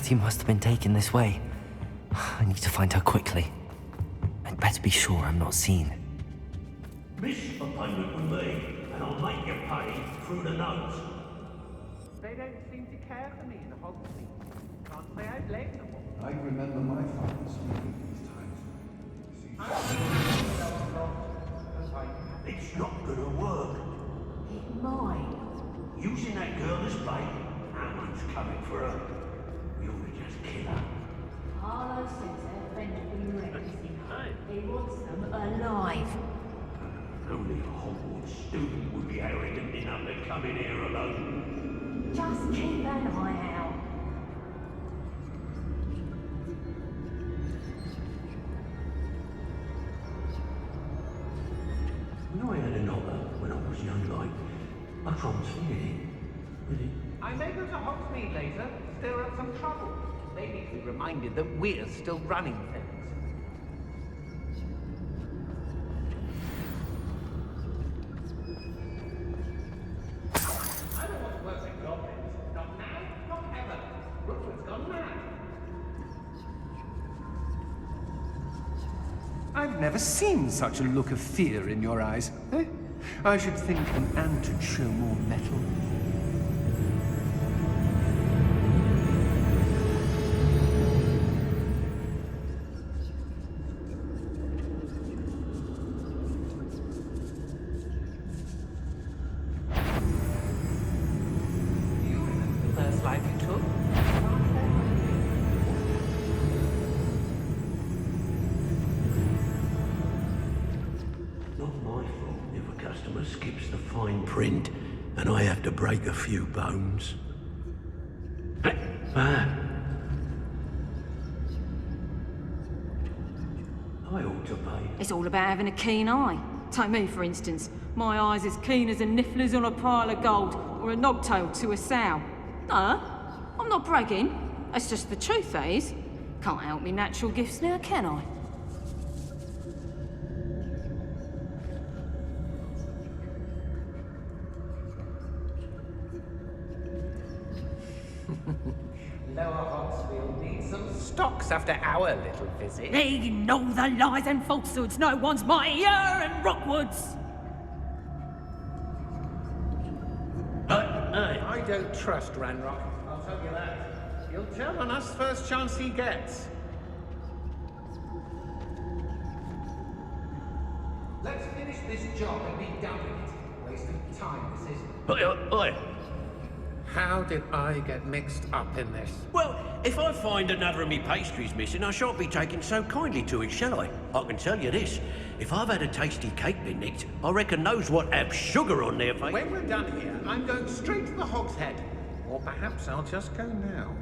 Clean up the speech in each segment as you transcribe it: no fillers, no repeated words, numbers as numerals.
Ratty must have been taken this way. I need to find her quickly. I'd better be sure I'm not seen. Miss a payment with me, and I'll make you pay through the nose. They don't seem to care for me in Hogsmeade. Can't say I blame them all. I remember my father speaking these times. It's not gonna work. It might. Using that girl as bait, Hammond's coming for her. We ought to just kill her. Harlow says their friend has been wrecked. He wants them alive. Only a Hogwarts student would be arrogant enough to come in here alone. Just keep an eye out. When I had another when I was young, like, I transferred it. But it... I may go to Hogsmeade later, stir up some trouble. They need to be reminded that we're still running things. I don't want to work with goblins. Not now, not ever. Rookwood's gone mad. I've never seen such a look of fear in your eyes. Eh? I should think an ant would show more mettle. You remember the first life you took? Not my fault if a customer skips the fine print and I have to break a few bones. I ought to pay. It's all about having a keen eye. Take me, for instance. My eye's as keen as a niffler's on a pile of gold, or a nogtail to a sow. No, I'm not bragging. That's just the truth, that is. Can't help me natural gifts now, can I? Lower Hogsfield needs some stocks after our little visit. They know the lies and falsehoods. No one's mightier in Rockwoods. I don't trust Ranrock, I'll tell you that. He'll turn on us first chance he gets. Let's finish this job and be done with it. Waste of time, this is. Oi. How did I get mixed up in this? Well, if I find another of me pastries missing, I shan't be taking so kindly to it, shall I? I can tell you this. If I've had a tasty cake been nicked, I reckon those what have sugar on their face. When we're done here, I'm going straight to the Hog's Head. Or perhaps I'll just go now.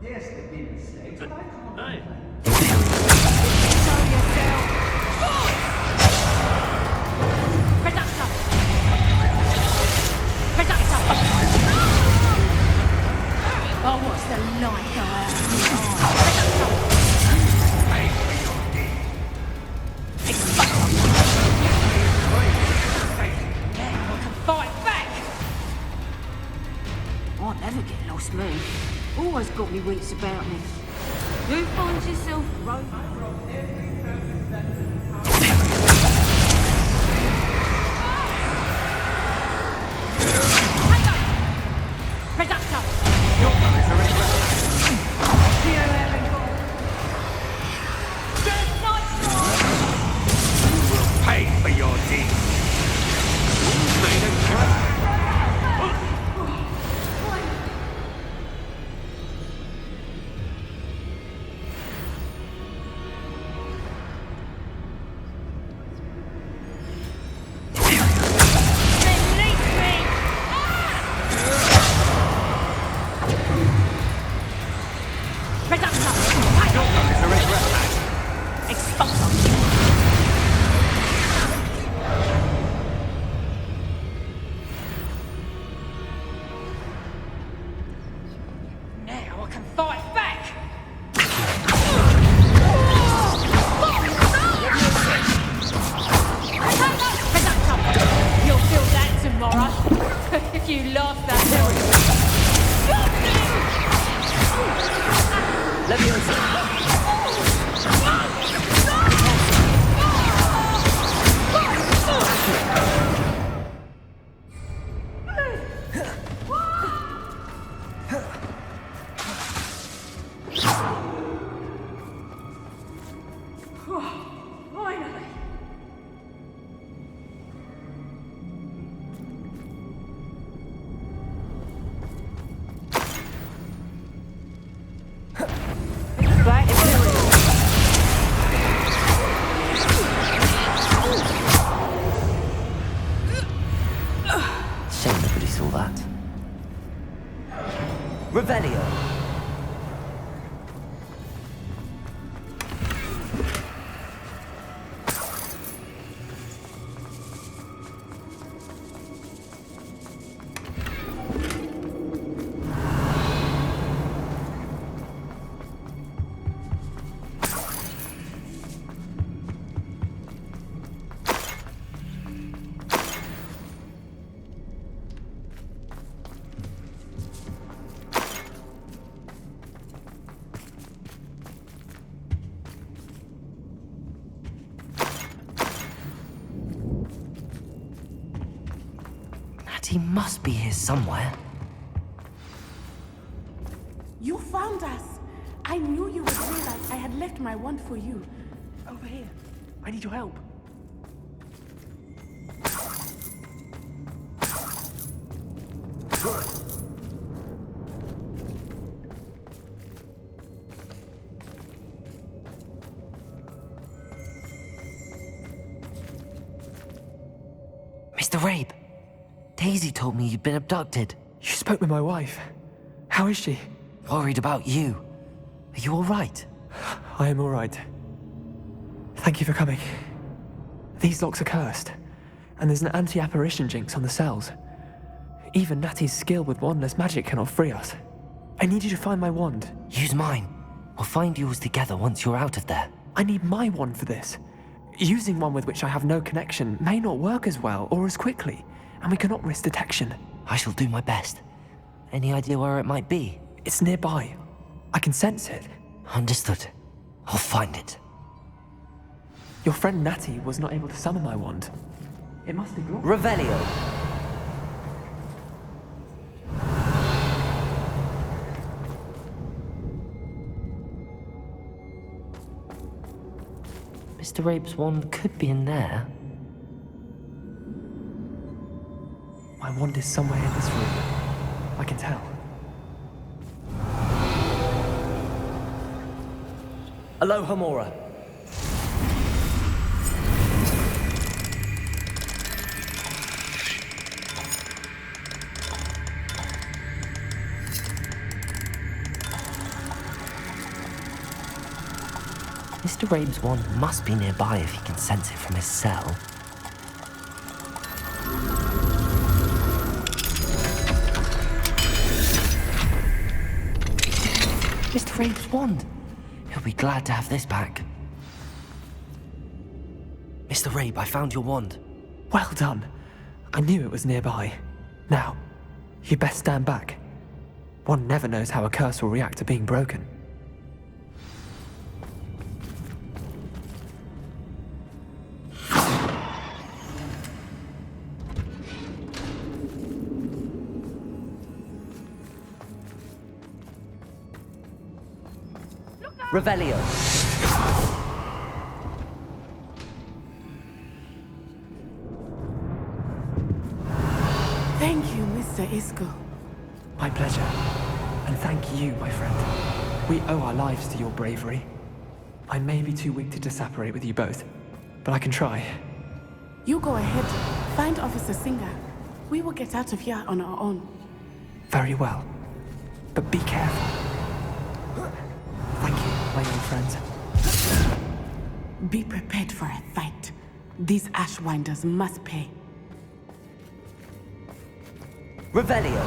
Yes, they've been mistakes, but I can't. Hey. Oh, what's the light go out? Now I can fight back! I'll never get lost, me. Always got me wits about me. You find yourself loves that period. Finally. Black Imperial. Shame nobody saw that. Revelio. He must be here somewhere. You found us! I knew you would realize I had left my wand for you. Over here. I need your help. Mr. Rabe, Daisy told me you'd been abducted. You spoke with my wife. How is she? Worried about you. Are you all right? I am all right. Thank you for coming. These locks are cursed, and there's an anti-apparition jinx on the cells. Even Natty's skill with wandless magic cannot free us. I need you to find my wand. Use mine. We'll find yours together once you're out of there. I need my wand for this. Using one with which I have no connection may not work as well or as quickly, and we cannot risk detection. I shall do my best. Any idea where it might be? It's nearby. I can sense it. Understood. I'll find it. Your friend Natty was not able to summon my wand. It must be blocked. Revelio. Mr. Rabe's wand could be in there. My wand is somewhere in this room. I can tell. Aloha Mora. Mr. Rabe's wand must be nearby if he can sense it from his cell. Mr. Rabe's wand! He'll be glad to have this back. Mr. Rabe, I found your wand. Well done. I knew it was nearby. Now, you best stand back. One never knows how a curse will react to being broken. Revelio. Thank you, Mr. Isco. My pleasure. And thank you, my friend. We owe our lives to your bravery. I may be too weak to disapparate with you both, but I can try. You go ahead. Find Officer Singer. We will get out of here on our own. Very well. But be careful. Thank you, my young friends. Be prepared for a fight. These Ashwinders must pay. Revelio.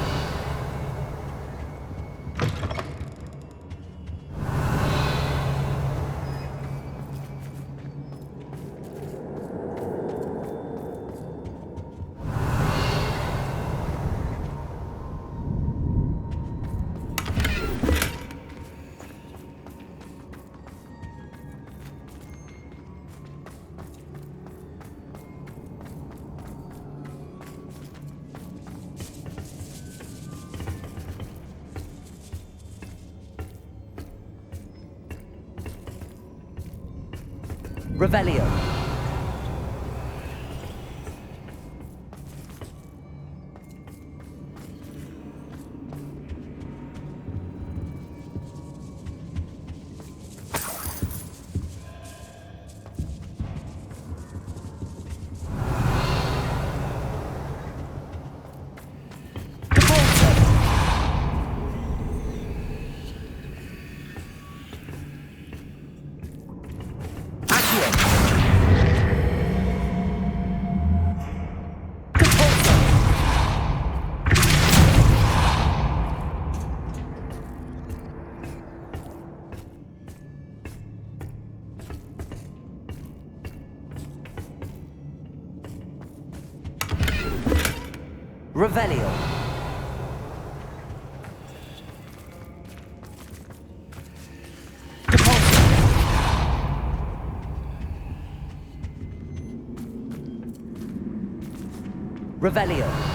Revelio. Revelio. Revelio.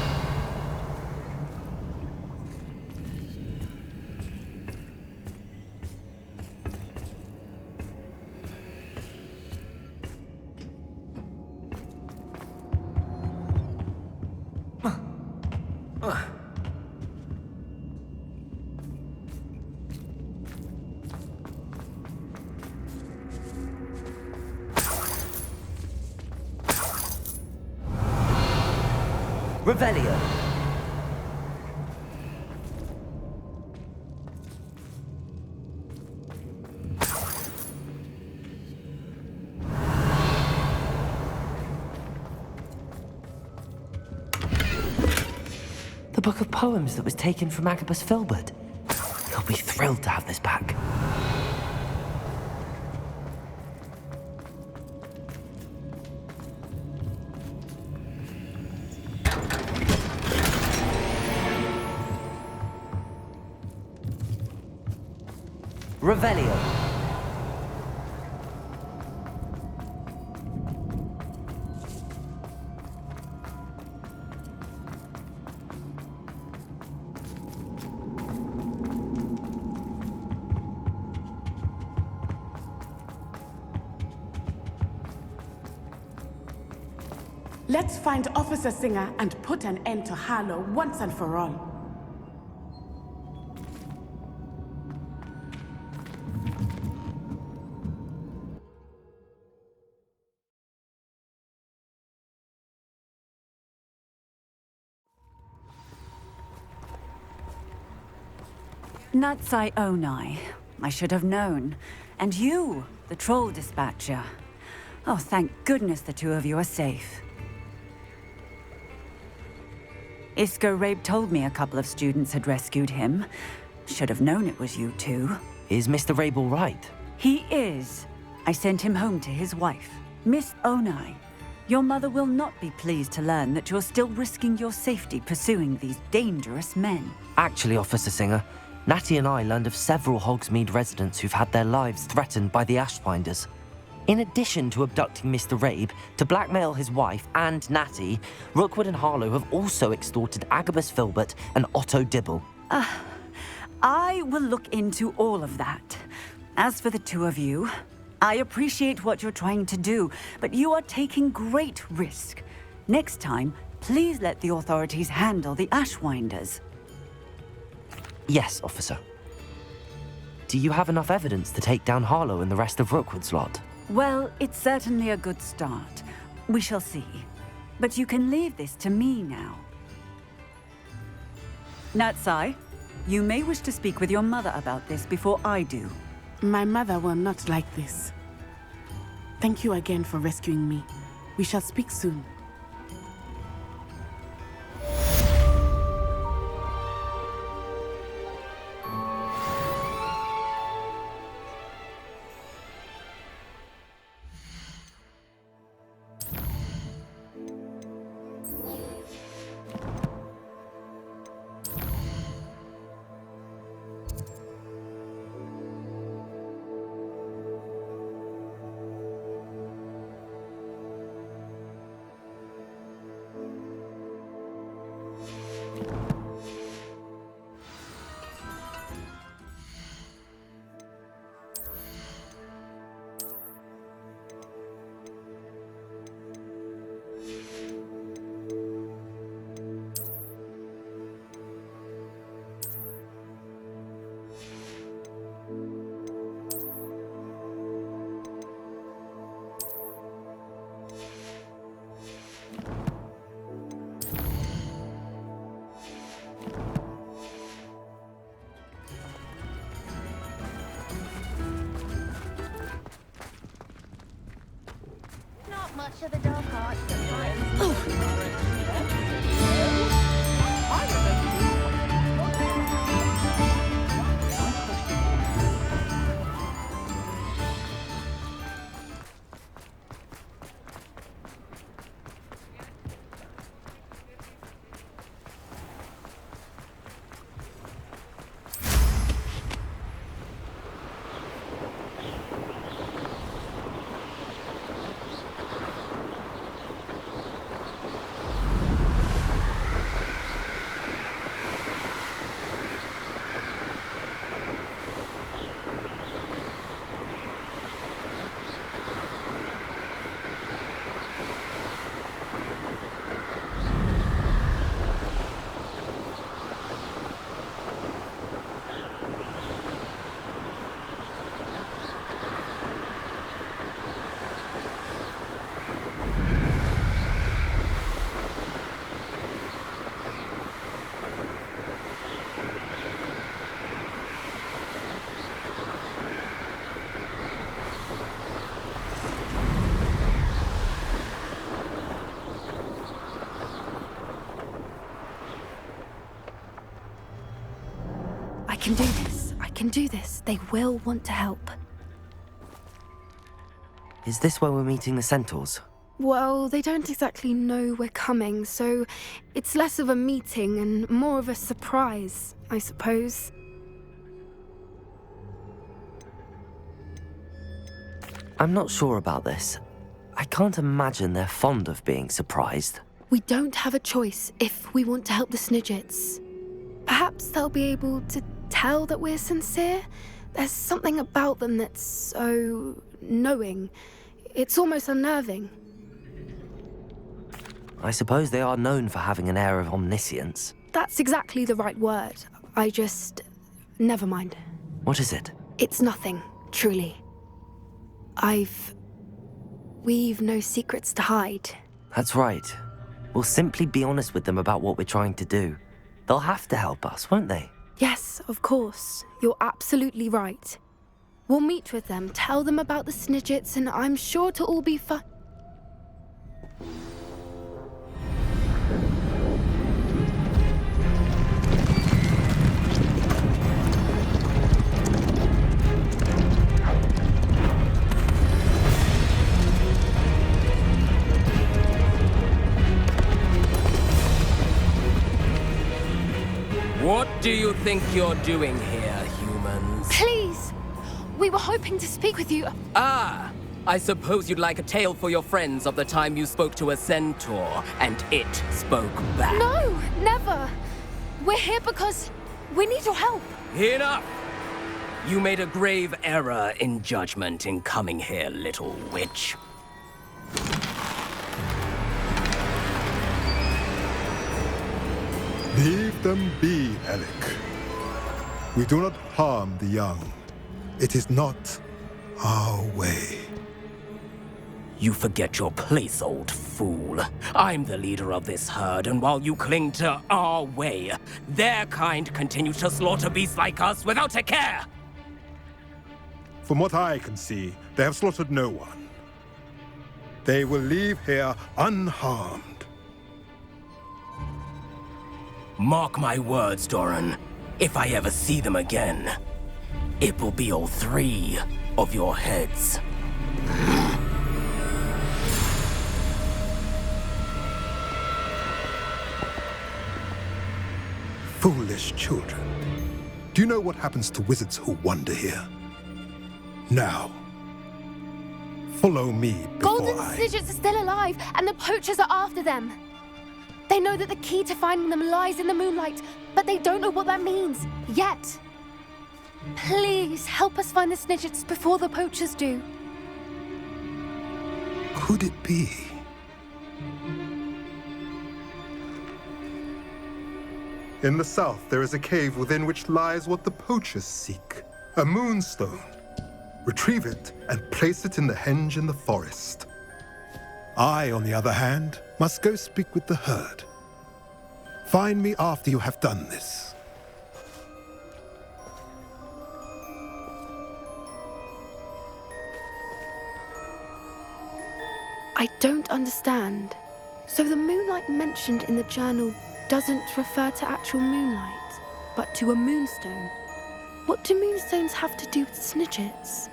Revelio. The book of poems that was taken from Agabus Filbert. He'll be thrilled to have this back. Revelio. Let's find Officer Singer and put an end to Harlow once and for all. Natsai Onai. I should have known. And you, the troll dispatcher. Oh, thank goodness the two of you are safe. Isco Rabe told me a couple of students had rescued him. Should have known it was you two. Is Mr. Rabe all right? He is. I sent him home to his wife. Miss Onai, your mother will not be pleased to learn that you're still risking your safety pursuing these dangerous men. Actually, Officer Singer, Natty and I learned of several Hogsmeade residents who've had their lives threatened by the Ashfinders. In addition to abducting Mr. Rabe to blackmail his wife and Natty, Rookwood and Harlow have also extorted Agabus Filbert and Otto Dibble. I will look into all of that. As for the two of you, I appreciate what you're trying to do, but you are taking great risk. Next time, please let the authorities handle the Ashwinders. Yes, officer. Do you have enough evidence to take down Harlow and the rest of Rookwood's lot? Well, it's certainly a good start. We shall see. But you can leave this to me now. Natsai, you may wish to speak with your mother about this before I do. My mother will not like this. Thank you again for rescuing me. We shall speak soon. Much of the dark arts that I can do this. I can do this. They will want to help. Is this where we're meeting the centaurs? Well, they don't exactly know we're coming, so it's less of a meeting and more of a surprise, I suppose. I'm not sure about this. I can't imagine they're fond of being surprised. We don't have a choice if we want to help the Snidgets. Perhaps they'll be able to tell that we're sincere. There's something about them that's so knowing. It's almost unnerving. I suppose they are known for having an air of omniscience. That's exactly the right word. Never mind. What is it? It's nothing, truly. We've no secrets to hide. That's right. We'll simply be honest with them about what we're trying to do. They'll have to help us, won't they? Yes, of course. You're absolutely right. We'll meet with them, tell them about the Snidgets, and I'm sure it'll all be fun. What do you think you're doing here, humans? Please! We were hoping to speak with you. Ah! I suppose you'd like a tale for your friends of the time you spoke to a centaur, and it spoke back. No, never! We're here because we need your help. Enough! You made a grave error in judgment in coming here, little witch. Leave them be, ELEC. We do not harm the young. It is not our way. You forget your place, old fool. I'm the leader of this herd, and while you cling to our way, their kind continue to slaughter beasts like us without a care! From what I can see, they have slaughtered no one. They will leave here unharmed. Mark my words, Doran. If I ever see them again, it will be all 3 of your heads. Foolish children. Do you know what happens to wizards who wander here? Now, follow me before Golden Snidgets are still alive, and the poachers are after them. They know that the key to finding them lies in the moonlight, but they don't know what that means, yet. Please, help us find the Snidgets before the poachers do. Could it be? In the south, there is a cave within which lies what the poachers seek. A moonstone. Retrieve it and place it in the henge in the forest. I, on the other hand, must go speak with the herd. Find me after you have done this. I don't understand. So the moonlight mentioned in the journal doesn't refer to actual moonlight, but to a moonstone. What do moonstones have to do with snidgets?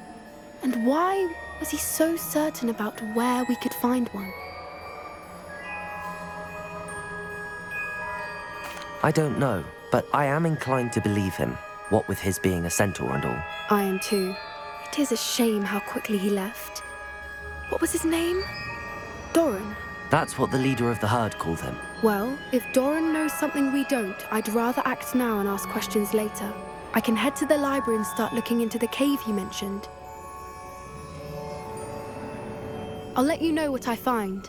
And why was he so certain about where we could find one? I don't know, but I am inclined to believe him, what with his being a centaur and all. I am too. It is a shame how quickly he left. What was his name? Doran. That's what the leader of the herd called him. Well, if Doran knows something we don't, I'd rather act now and ask questions later. I can head to the library and start looking into the cave you mentioned. I'll let you know what I find.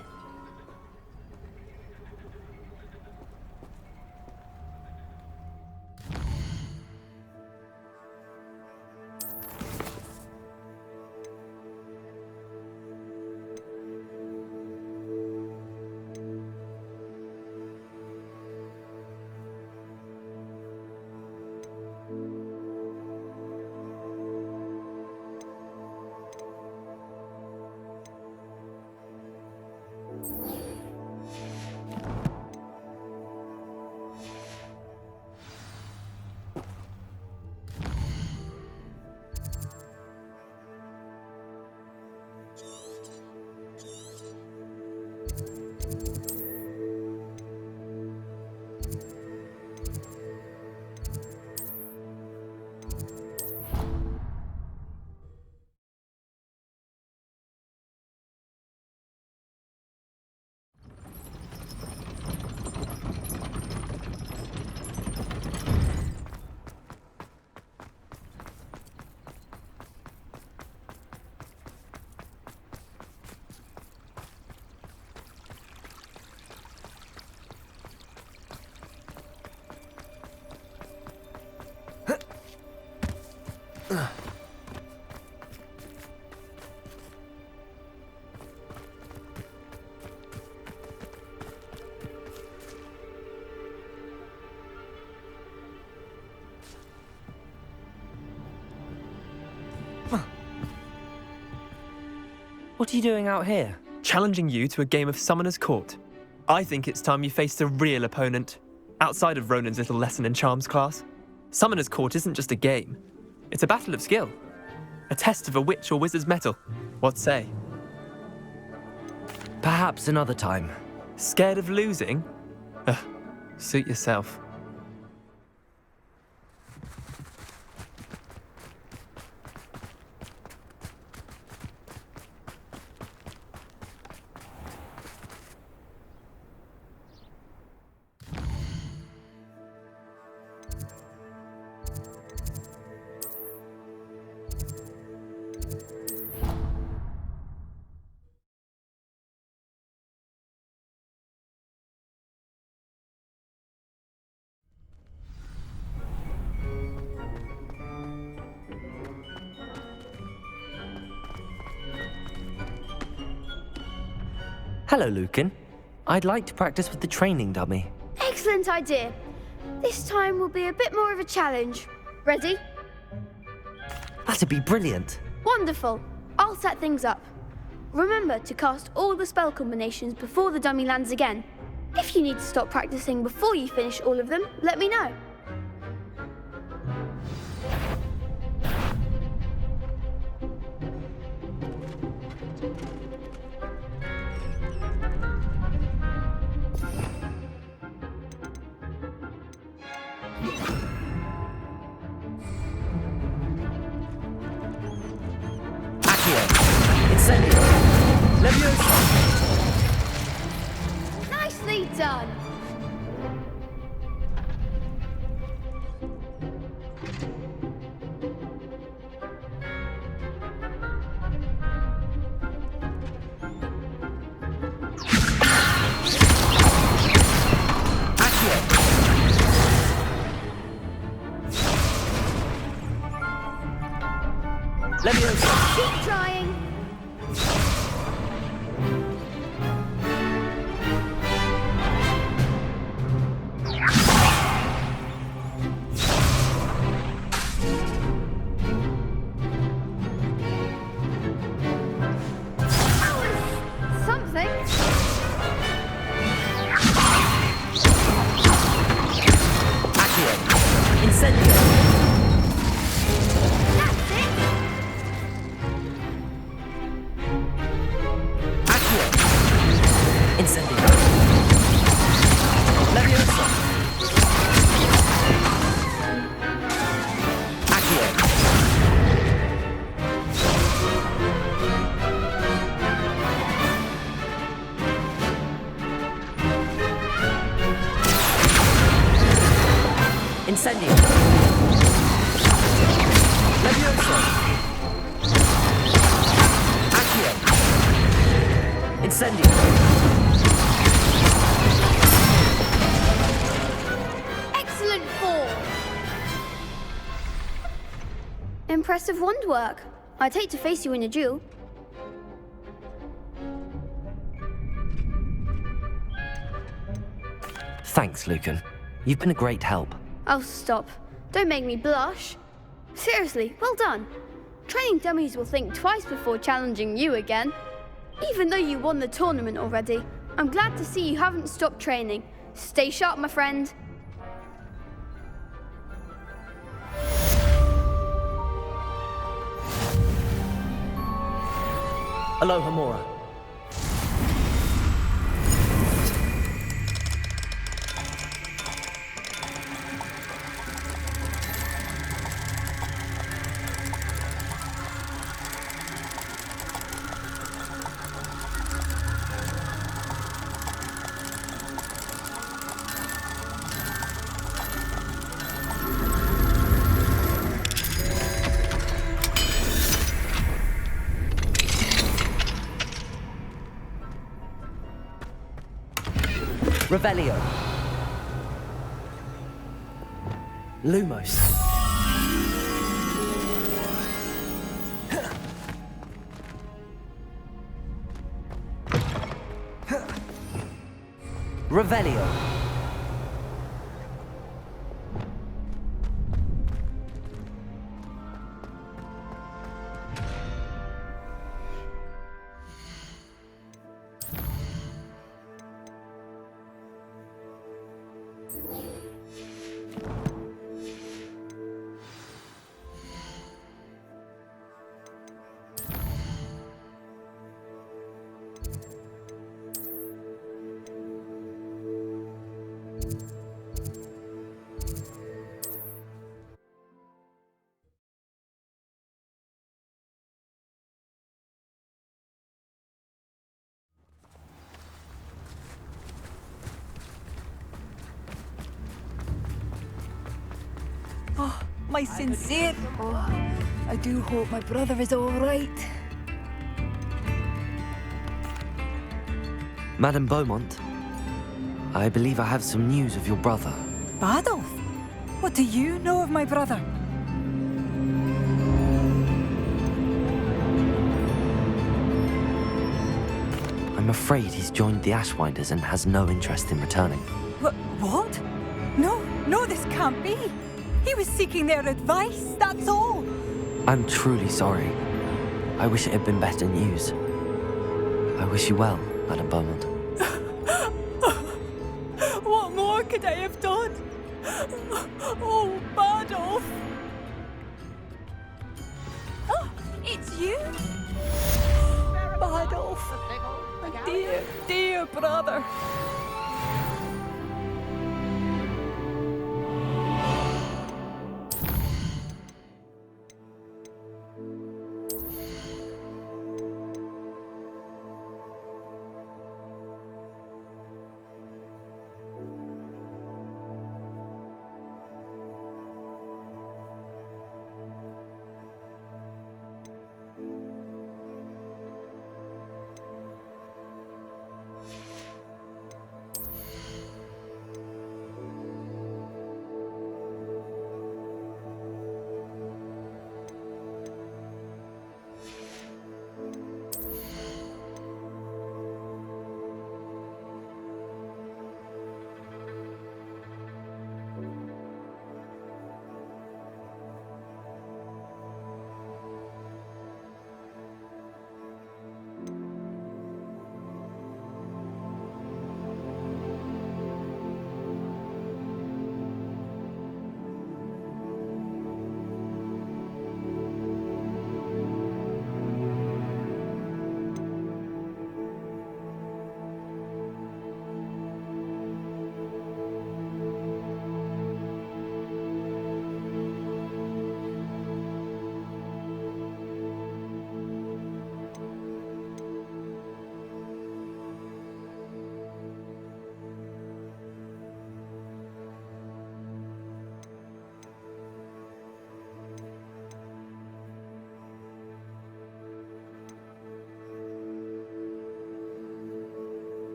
What are you doing out here? Challenging you to a game of Summoner's Court. I think it's time you faced a real opponent, outside of Ronan's little lesson in charms class. Summoner's Court isn't just a game. It's a battle of skill. A test of a witch or wizard's mettle. What say? Perhaps another time. Scared of losing? Suit yourself. Hello, Lucan. I'd like to practice with the training dummy. Excellent idea. This time will be a bit more of a challenge. Ready? That'd be brilliant. Wonderful. I'll set things up. Remember to cast all the spell combinations before the dummy lands again. If you need to stop practicing before you finish all of them, let me know. Nicely done! Keep trying! Incendio! Excellent fall! Impressive wand work. I'd hate to face you in a duel. Thanks, Lucan. You've been a great help. Oh, stop. Don't make me blush. Seriously, well done. Training dummies will think twice before challenging you again. Even though you won the tournament already, I'm glad to see you haven't stopped training. Stay sharp, my friend. Aloha Mora. Revelio. Lumos. Revelio. Oh, my sincere... Oh, I do hope my brother is all right. Madame Beaumont, I believe I have some news of your brother. Badolf? What do you know of my brother? I'm afraid he's joined the Ashwinders and has no interest in returning. What? No, this can't be. He was seeking their advice, that's all. I'm truly sorry. I wish it had been better news. I wish you well, Madame Beaumont. What more could I have done? Oh, Badolf! Oh, it's you? Badolf, my dear, dear brother.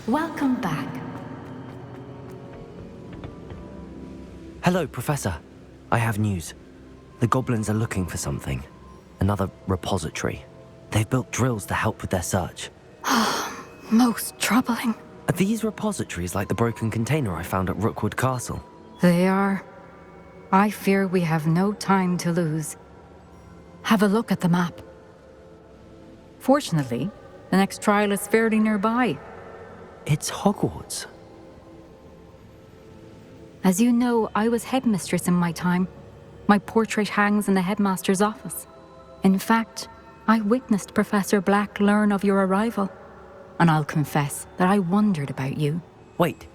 Welcome back. Hello, Professor. I have news. The goblins are looking for something. Another repository. They've built drills to help with their search. Most troubling. Are these repositories like the broken container I found at Rookwood Castle? They are. I fear we have no time to lose. Have a look at the map. Fortunately, the next trial is fairly nearby. It's Hogwarts. As you know, I was headmistress in my time. My portrait hangs in the headmaster's office. In fact, I witnessed Professor Black learn of your arrival. And I'll confess that I wondered about you. Wait,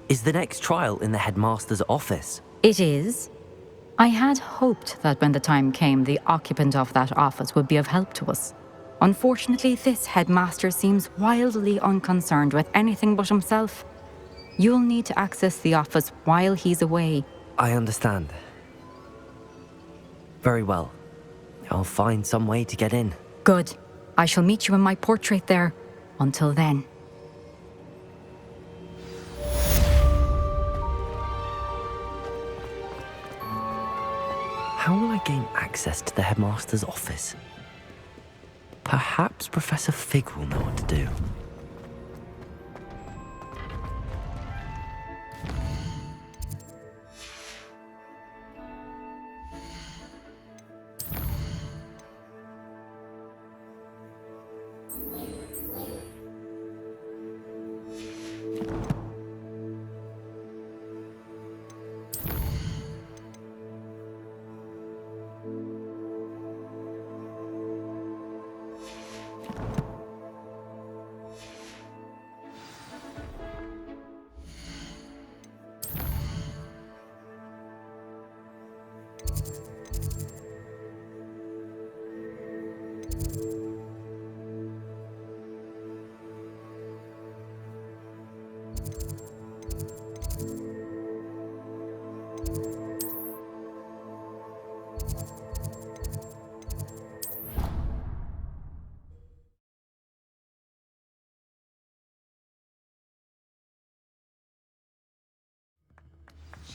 is the next trial in the headmaster's office? It is. I had hoped that when the time came, the occupant of that office would be of help to us. Unfortunately, this headmaster seems wildly unconcerned with anything but himself. You'll need to access the office while he's away. I understand. Very well. I'll find some way to get in. Good. I shall meet you in my portrait there. Until then. How will I gain access to the headmaster's office? Perhaps Professor Fig will know what to do.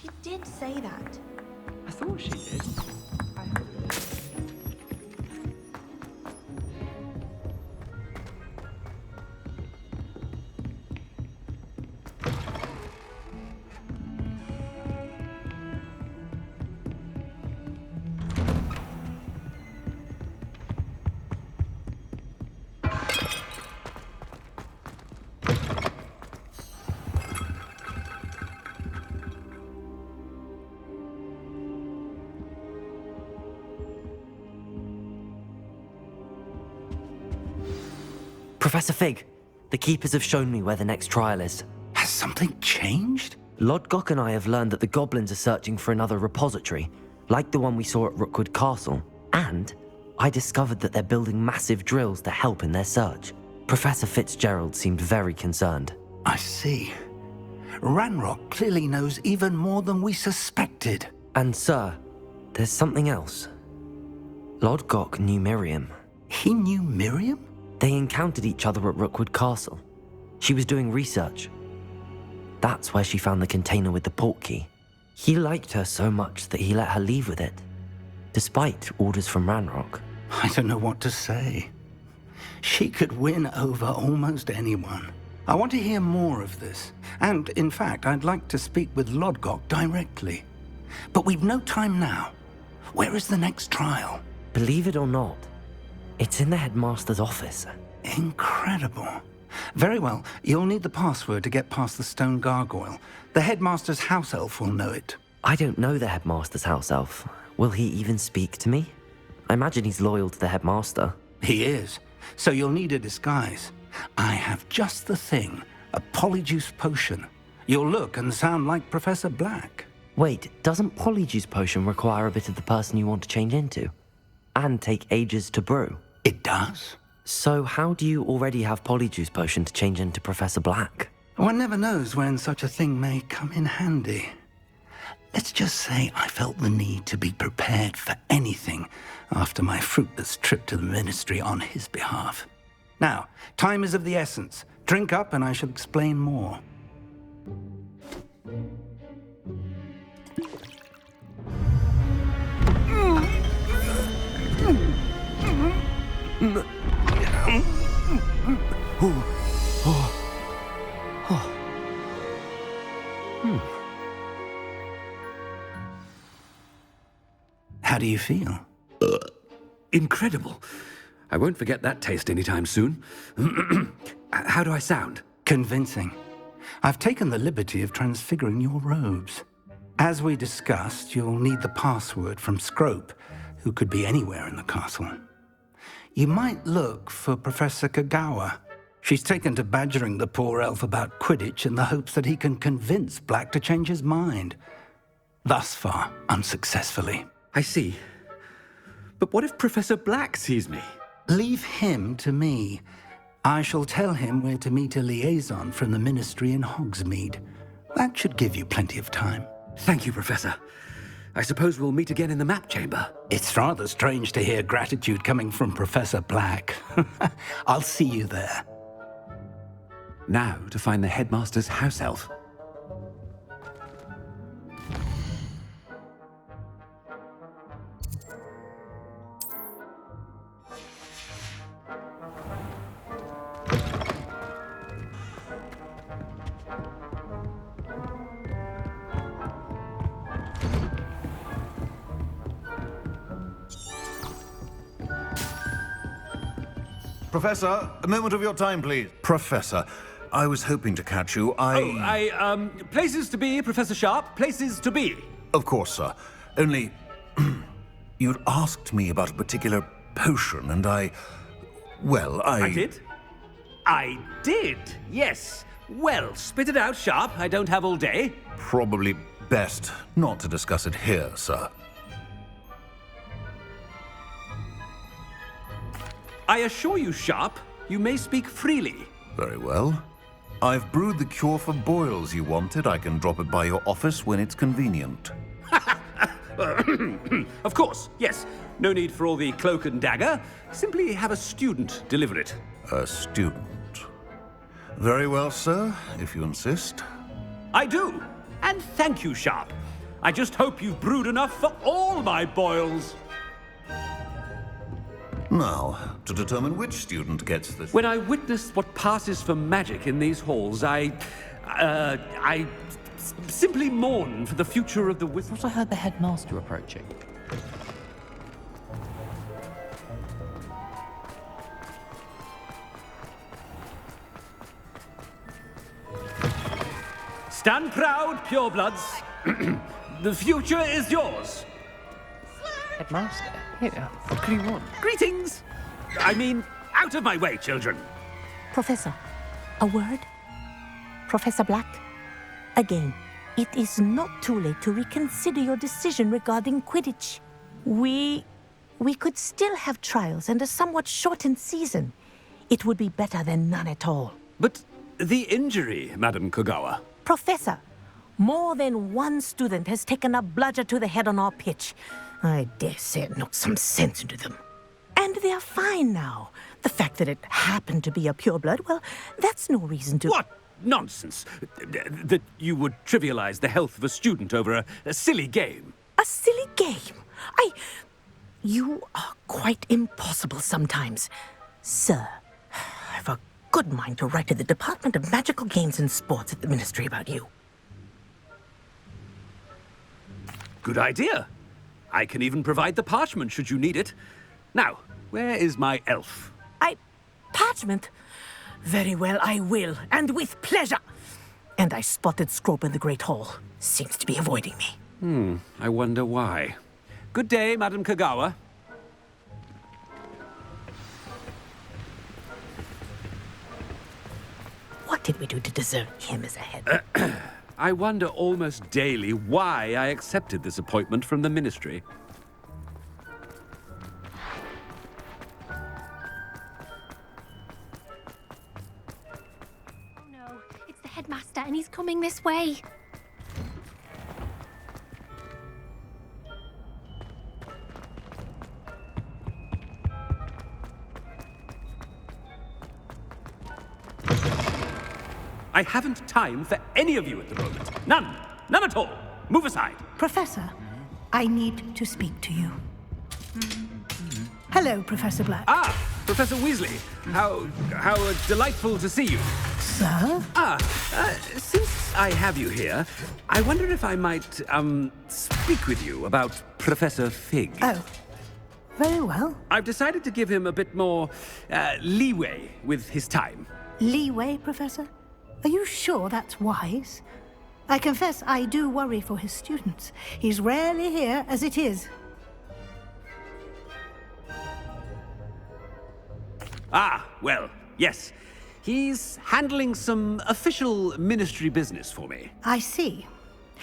She did say that. I thought she did. I hope. Professor Fig, the Keepers have shown me where the next trial is. Has something changed? Lodgok and I have learned that the goblins are searching for another repository, like the one we saw at Rookwood Castle. And I discovered that they're building massive drills to help in their search. Professor Fitzgerald seemed very concerned. I see. Ranrock clearly knows even more than we suspected. And sir, there's something else. Lodgok knew Miriam. He knew Miriam? They encountered each other at Rookwood Castle. She was doing research. That's where she found the container with the port key. He liked her so much that he let her leave with it, despite orders from Ranrock. I don't know what to say. She could win over almost anyone. I want to hear more of this. And, in fact, I'd like to speak with Lodgok directly. But we've no time now. Where is the next trial? Believe it or not, it's in the headmaster's office. Incredible. Very well. You'll need the password to get past the stone gargoyle. The headmaster's house elf will know it. I don't know the headmaster's house elf. Will he even speak to me? I imagine he's loyal to the headmaster. He is. So you'll need a disguise. I have just the thing. A polyjuice potion. You'll look and sound like Professor Black. Wait, doesn't polyjuice potion require a bit of the person you want to change into? And take ages to brew? It does. So how do you already have polyjuice potion to change into Professor Black? One never knows when such a thing may come in handy. Let's just say I felt the need to be prepared for anything after my fruitless trip to the Ministry on his behalf. Now, time is of the essence. Drink up and I shall explain more. How do you feel? Incredible. I won't forget that taste anytime soon. How do I sound? Convincing. I've taken the liberty of transfiguring your robes. As we discussed, you'll need the password from Scrope, who could be anywhere in the castle. You might look for Professor Kagawa. She's taken to badgering the poor elf about Quidditch in the hopes that he can convince Black to change his mind. Thus far, unsuccessfully. I see. But what if Professor Black sees me? Leave him to me. I shall tell him where to meet a liaison from the Ministry in Hogsmeade. That should give you plenty of time. Thank you, Professor. I suppose we'll meet again in the map chamber. It's rather strange to hear gratitude coming from Professor Black. I'll see you there. Now to find the headmaster's house elf. Professor, a moment of your time, please. Professor, I was hoping to catch you. Places to be, Professor Sharp. Places to be. Of course, sir. Only, you'd asked me about a particular potion, and I did? I did, yes. Well, spit it out, Sharp. I don't have all day. Probably best not to discuss it here, sir. I assure you, Sharp, you may speak freely. Very well. I've brewed the cure for boils you wanted. I can drop it by your office when it's convenient. Of course, yes. No need for all the cloak and dagger. Simply have a student deliver it. A student? Very well, sir, if you insist. I do. And thank you, Sharp. I just hope you've brewed enough for all my boils. Now, to determine which student gets this... When I witness what passes for magic in these halls, I simply mourn for the future of the I thought I heard the headmaster approaching. Stand proud, purebloods. The future is yours. Headmaster? Yeah, what could he want? Greetings! I mean, out of my way, children. Professor, a word? Professor Black? Again, it is not too late to reconsider your decision regarding Quidditch. We could still have trials and a somewhat shortened season. It would be better than none at all. But the injury, Madam Kagawa. Professor, more than one student has taken a bludger to the head on our pitch. I dare say it knocked some sense into them. And they're fine now. The fact that it happened to be a pureblood, well, that's no reason to... What nonsense! That you would trivialize the health of a student over a silly game. A silly game? You are quite impossible sometimes. Sir, I've a good mind to write to the Department of Magical Games and Sports at the Ministry about you. Good idea. I can even provide the parchment should you need it. Now, where is my elf? Parchment? Very well, I will, and with pleasure. And I spotted Scrope in the Great Hall. Seems to be avoiding me. I wonder why. Good day, Madam Kagawa. What did we do to deserve him as a head? I wonder almost daily why I accepted this appointment from the Ministry. Oh no, it's the headmaster and he's coming this way. I haven't time for any of you at the moment. None. None at all. Move aside. Professor, I need to speak to you. Hello, Professor Black. Ah, Professor Weasley. How delightful to see you. Sir? Since I have you here, I wonder if I might, speak with you about Professor Fig. Oh, very well. I've decided to give him a bit more, leeway with his time. Leeway, Professor? Are you sure that's wise? I confess I do worry for his students. He's rarely here as it is. Ah, well, yes. He's handling some official ministry business for me. I see.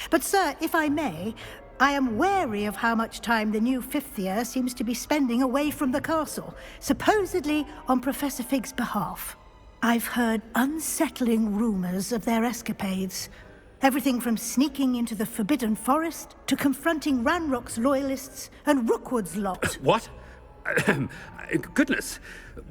But, sir, if I may, I am wary of how much time the new fifth year seems to be spending away from the castle, supposedly on Professor Fig's behalf. I've heard unsettling rumors of their escapades. Everything from sneaking into the Forbidden Forest to confronting Ranrock's loyalists and Rookwood's lot. What? Goodness.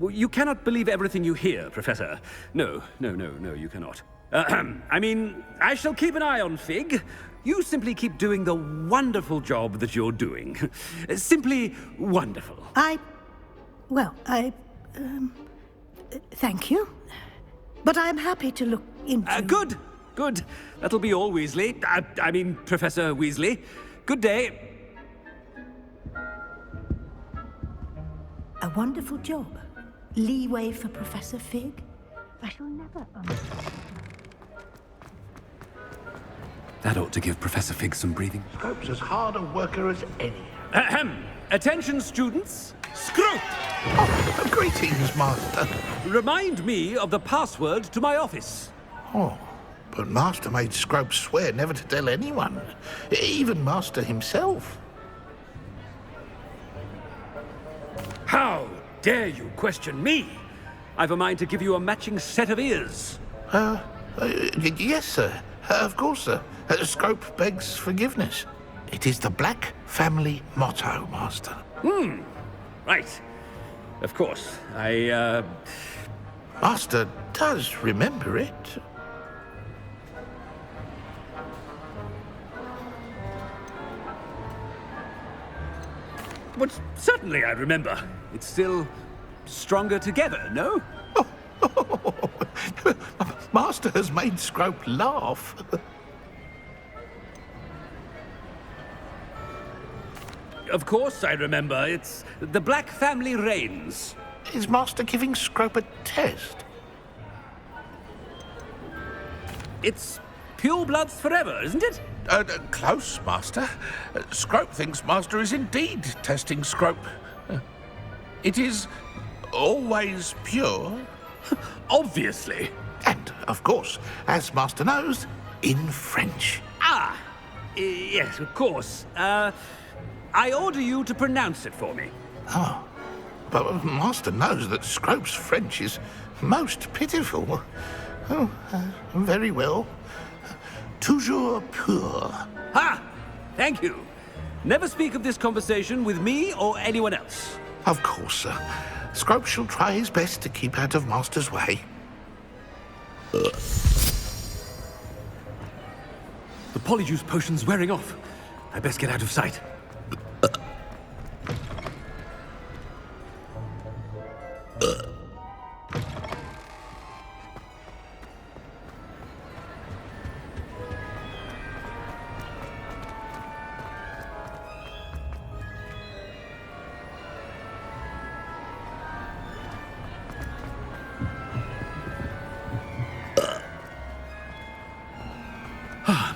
You cannot believe everything you hear, Professor. No, you cannot. I mean, I shall keep an eye on Fig. You simply keep doing the wonderful job that you're doing. Simply wonderful. Thank you. But I'm happy to look into... Good. That'll be all, Weasley. I mean, Professor Weasley. Good day. A wonderful job. Leeway for Professor Fig. I shall never understand. That ought to give Professor Fig some breathing. Scrope's as hard a worker as any. Ahem. Attention, students. Scrope! Oh, greetings, Master. Remind me of the password to my office. Oh, but Master made Scrope swear never to tell anyone, even Master himself. How dare you question me? I've a mind to give you a matching set of ears. Yes, sir. Of course, sir. Scrope begs forgiveness. It is the Black family motto, Master. Right. Of course. Master does remember it. But certainly I remember. It's still stronger together, no? Master has made Scrope laugh. Of course I remember. It's the Black family reigns. Is Master giving Scrope a test? It's pure bloods forever, isn't it? Close, Master. Scrope thinks Master is indeed testing Scrope. It is always pure. Obviously. And, of course, as Master knows, in French. Yes, of course. I order you to pronounce it for me. Oh, but Master knows that Scrope's French is most pitiful. Oh, very well. Toujours pur. Ha! Thank you. Never speak of this conversation with me or anyone else. Of course, sir. Scrope shall try his best to keep out of Master's way. The polyjuice potion's wearing off. I best get out of sight.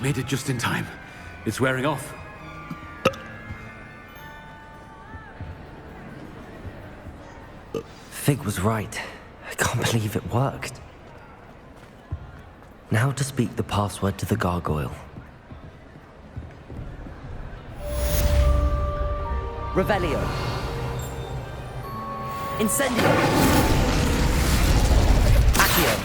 Made it just in time. It's wearing off. Fig was right. I can't believe it worked. Now to speak the password to the gargoyle. Revelio. Incendio. Accio.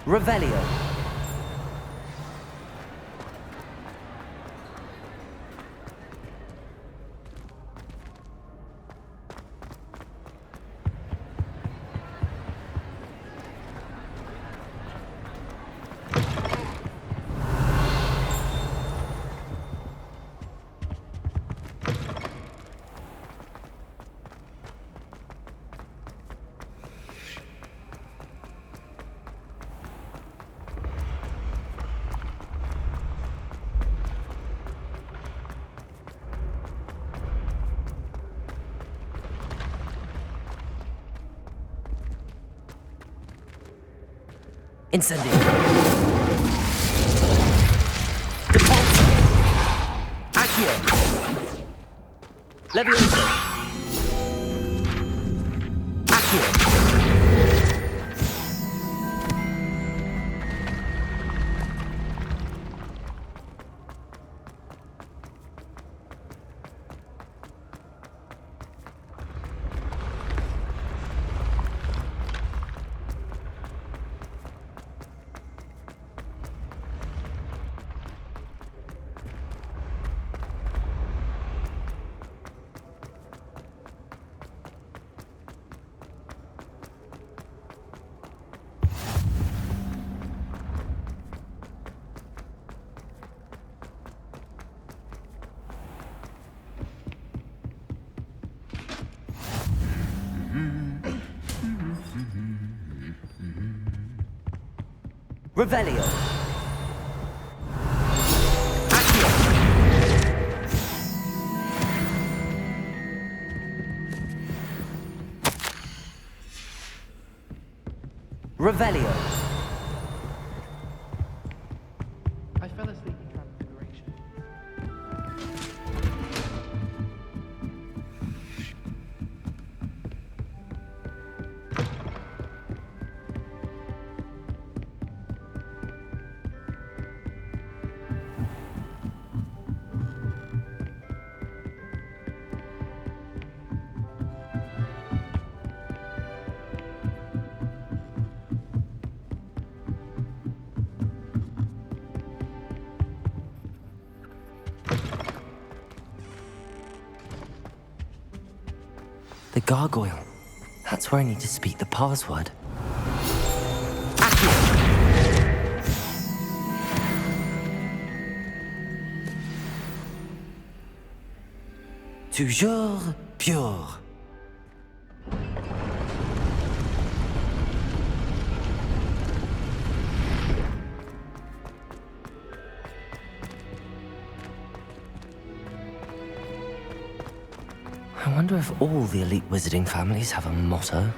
Revelio. Incendio. Repulse. Accio. Levioso. Accio. Revelio. Accio. Revelio. I fell asleep in Transfiguration. The gargoyle. That's where I need to speak the password. Toujours pure. I wonder if all the elite wizarding families have a motto.